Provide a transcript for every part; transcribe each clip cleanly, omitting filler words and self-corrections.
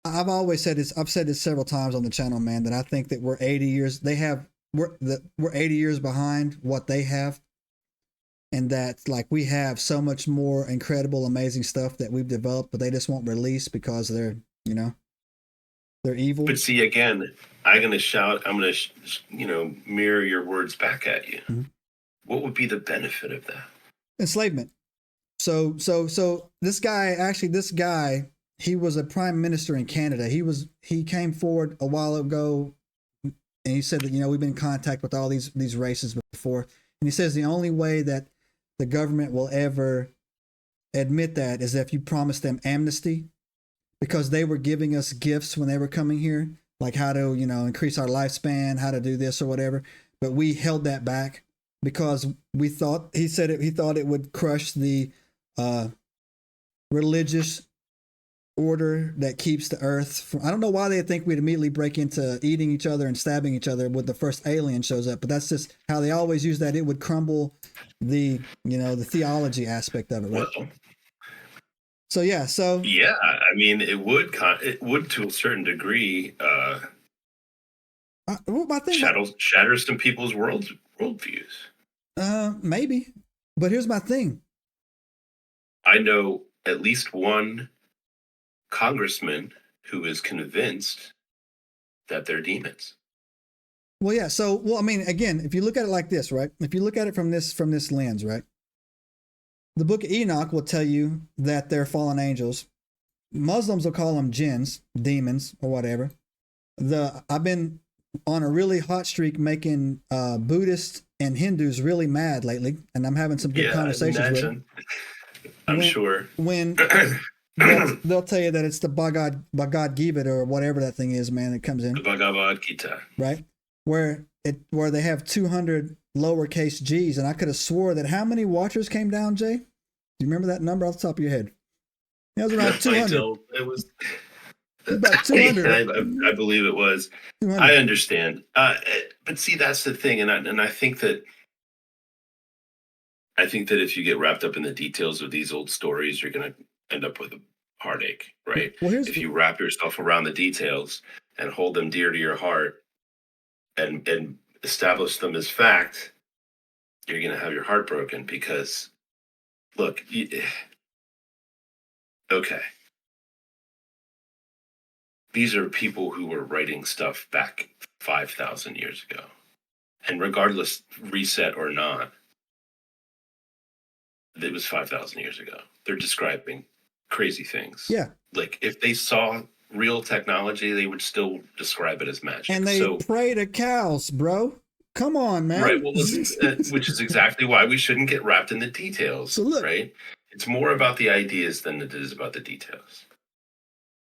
I've always said this. I've said this several times on the channel, man, that I think that we're 80 years. We're 80 years behind what they have, and that like we have so much more incredible, amazing stuff that we've developed, but they just won't release because they're they're evil. But see, again, I'm gonna mirror your words back at you. Mm-hmm. What would be the benefit of that? Enslavement. So this guy, he was a prime minister in Canada. He came forward a while ago, and he said that we've been in contact with all these races before, and he says the only way that the government will ever admit that is if you promise them amnesty, because they were giving us gifts when they were coming here, like how to increase our lifespan, how to do this or whatever, but we held that back because he thought it would crush the religious order that keeps the earth from. I don't know why they think we'd immediately break into eating each other and stabbing each other when the first alien shows up, but that's just how they always use that. It would crumble the the theology aspect of it, right? Well, yeah, I mean, it would to a certain degree shatters some people's worldviews. Maybe, but here's my thing. I know at least one congressman who is convinced that they're demons. Well, yeah. So, I mean, again, if you look at it like this, right? If you look at it from this lens, right? The book of Enoch will tell you that they're fallen angels. Muslims will call them jinns, demons, or whatever. I've been on a really hot streak making Buddhists and Hindus really mad lately, and I'm having some good conversations with them. I'm sure. When they'll tell you that it's the Bhagavad Gita or whatever that thing is, man, that comes in. The Bhagavad Gita. Right? Where they have 200 lowercase g's, and I could have swore that how many watchers came down, Jay? Do you remember that number off the top of your head? It was around 200. It was about 200. I believe it was. 200. I understand. But see, that's the thing, and I think that if you get wrapped up in the details of these old stories, you're going to end up with a heartache, right? Well, if you wrap yourself around the details and hold them dear to your heart and establish them as fact, you're going to have your heart broken because, look, okay. These are people who were writing stuff back 5,000 years ago. And regardless, reset or not, it was 5,000 years ago. They're describing crazy things. Yeah. Like if they saw real technology, they would still describe it as magic. And they pray to cows, bro. Come on, man. Right. Well, listen, which is exactly why we shouldn't get wrapped in the details. So look, right? It's more about the ideas than it is about the details.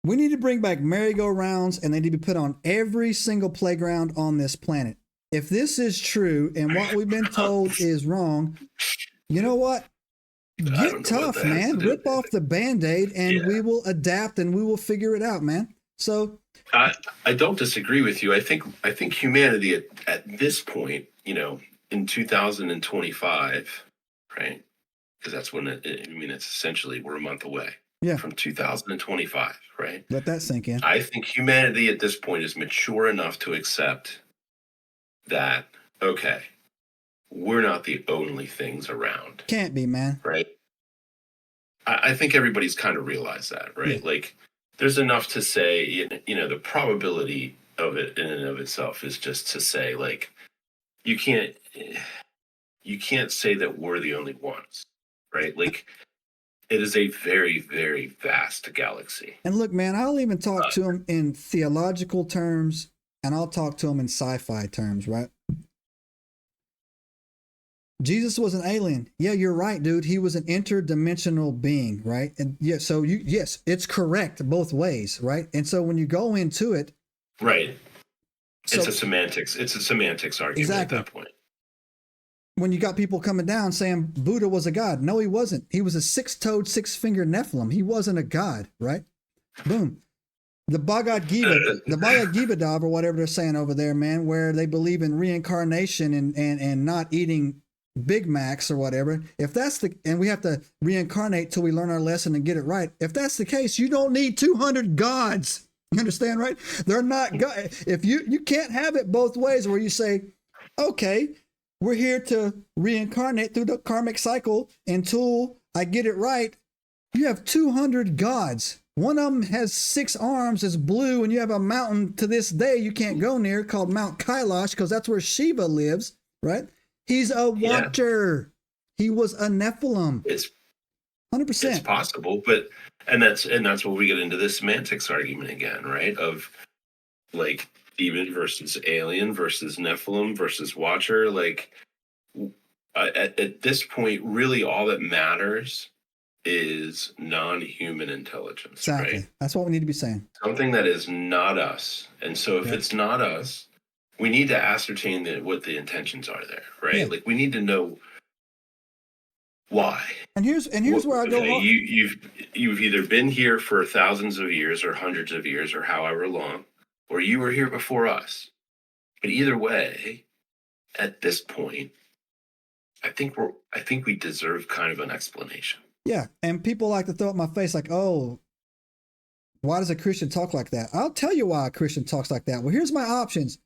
We need to bring back merry-go-rounds, and they need to be put on every single playground on this planet. If this is true and what we've been told is wrong, you know what? Get tough, man. Rip off the Band-Aid, and we will adapt, and we will figure it out, man. So I don't disagree with you. I think humanity at this point, in 2025, right? Because that's when it's essentially we're a month away. Yeah. From 2025, right? Let that sink in. I think humanity at this point is mature enough to accept that, okay, we're not the only things around. Can't be, man. Right? I think everybody's kind of realized that, right? Yeah. Like, there's enough to say, the probability of it in and of itself is just to say, like, you can't say that we're the only ones, right? Like, it is a very, very vast galaxy. And look, man, I'll even talk to them in theological terms, and I'll talk to them in sci-fi terms, right? Jesus was an alien. Yeah, you're right, dude. He was an interdimensional being, right? And yeah, so yes, it's correct both ways, right? And so when you go into it, right, it's a semantics argument exactly. At that point. When you got people coming down saying Buddha was a god. No, he wasn't. He was a six-toed, six-fingered Nephilim. He wasn't a god, right? Boom. The Bhagavad Gita, or whatever they're saying over there, man, where they believe in reincarnation and not eating Big Macs or whatever. If that's and we have to reincarnate till we learn our lesson and get it right. If that's the case, you don't need 200 gods. You understand, right? They're not if you can't have it both ways where you say, okay, we're here to reincarnate through the karmic cycle until I get it right. You have 200 gods. One of them has 6 arms, is blue, and you have a mountain to this day you can't go near called Mount Kailash because that's where Shiva lives, right? He's a watcher. He was a Nephilim. It's 100%. It's possible, but that's where we get into the semantics argument again, right? Of like demon versus alien versus Nephilim versus watcher. Like at this point, really all that matters is non-human intelligence. Exactly. Right? That's what we need to be saying. Something that is not us. And so if it's not us, we need to ascertain what the intentions are there, right? Yeah. Like we need to know why. And here's where I go wrong. You've either been here for thousands of years or hundreds of years or however long, or you were here before us. But either way, at this point, I think we deserve kind of an explanation. Yeah, and people like to throw it in my face like, oh, why does a Christian talk like that? I'll tell you why a Christian talks like that. Well, here's my options.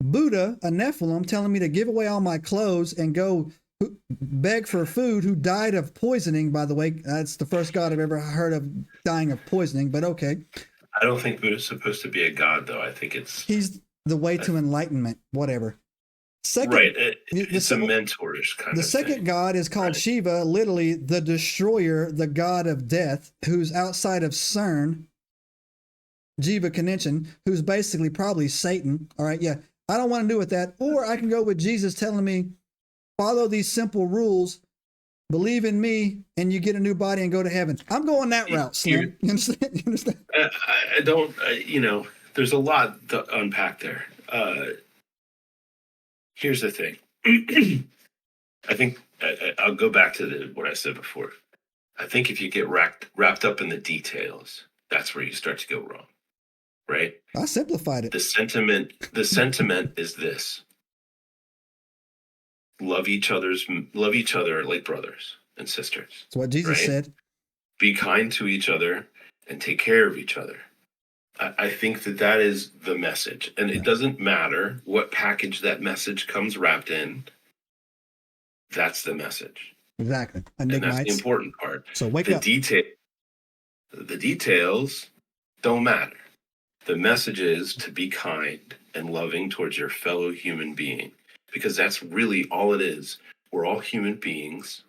Buddha, a Nephilim, telling me to give away all my clothes and go beg for food, who died of poisoning, by the way. That's the first god I've ever heard of dying of poisoning, but okay. I don't think Buddha's supposed to be a god, though. I think he's the way to enlightenment, whatever. Second, right. It's a mentorish kind of thing. The second god is called Shiva, literally the destroyer, the god of death, who's outside of CERN, Jiva Connection, who's basically probably Satan. All right, yeah. I don't want to do with that. Or I can go with Jesus telling me, follow these simple rules, believe in me, and you get a new body and go to heaven. I'm going that route, Slim. You understand? I don't, there's a lot to unpack there. Here's the thing. I think I'll go back to what I said before. I think if you get wrapped up in the details, that's where you start to go wrong, right? I simplified it. The sentiment is this: love each other like brothers and sisters. That's what Jesus said. Be kind to each other and take care of each other. I think that is the message. And it doesn't matter what package that message comes wrapped in. That's the message. Exactly. And that's the important part. So wake up. The details don't matter. The message is to be kind and loving towards your fellow human being, because that's really all it is. We're all human beings.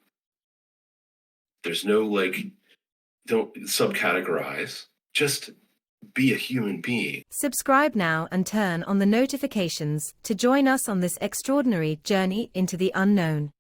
There's no don't subcategorize. Just be a human being. Subscribe now and turn on the notifications to join us on this extraordinary journey into the unknown.